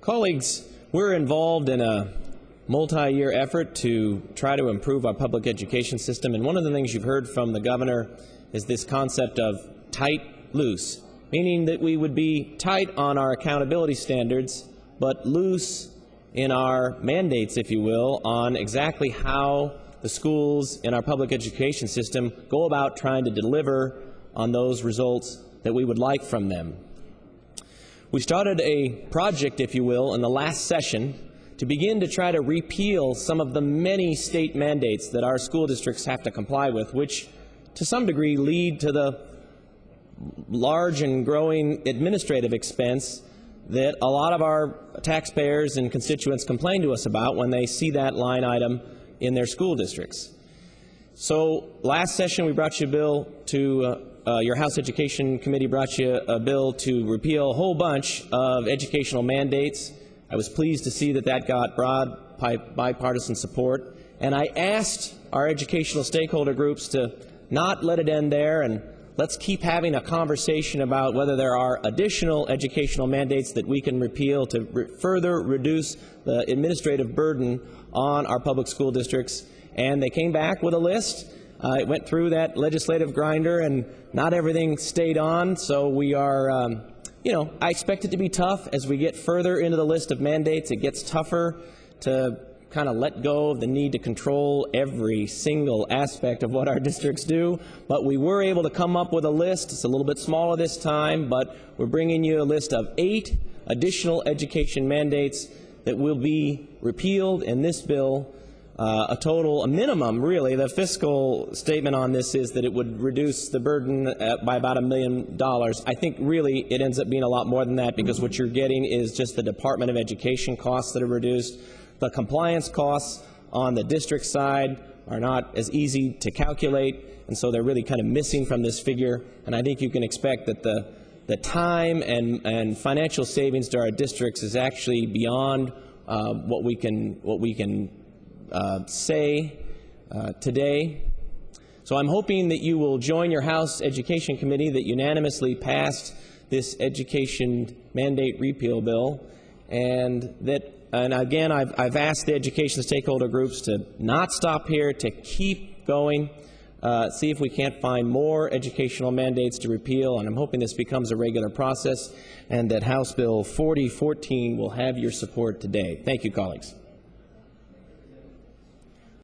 Colleagues, we're involved in a multi-year effort to try to improve our public education system, and one of the things you've heard from the governor is this concept of tight, loose, meaning that we would be tight on our accountability standards, but loose in our mandates, if you will, on exactly how the schools in our public education system go about trying to deliver on those results that we would like from them. We started a project, if you will, in the last session to begin to try to repeal some of the many state mandates that our school districts have to comply with, which to some degree lead to the large and growing administrative expense that a lot of our taxpayers and constituents complain to us about when they see that line item in their school districts. So last session we brought you a bill to your House Education Committee brought you a bill to repeal a whole bunch of educational mandates. I was pleased to see that that got broad bipartisan support, and I asked our educational stakeholder groups to not let it end there, and let's keep having a conversation about whether there are additional educational mandates that we can repeal to further reduce the administrative burden on our public school districts. And they came back with a list. It went through that legislative grinder, and not everything stayed on, so we are, I expect it to be tough as we get further into the list of mandates. It gets tougher to kind of let go of the need to control every single aspect of what our districts do, but we were able to come up with a list. It's a little bit smaller this time, but we're bringing you a list of 8 additional education mandates that will be repealed in this bill. A minimum, really. The fiscal statement on this is that it would reduce the burden by about $1 million. I think really it ends up being a lot more than that, because what you're getting is just the Department of Education costs that are reduced. The compliance costs on the district side are not as easy to calculate, and so they're really kind of missing from this figure. And I think you can expect that the time and financial savings to our districts is actually beyond what we can say today. So I'm hoping that you will join your House Education Committee that unanimously passed this education mandate repeal bill, and again, I've asked the education stakeholder groups to not stop here, to keep going, see if we can't find more educational mandates to repeal, and I'm hoping this becomes a regular process and that House Bill 4014 will have your support today. Thank you, colleagues.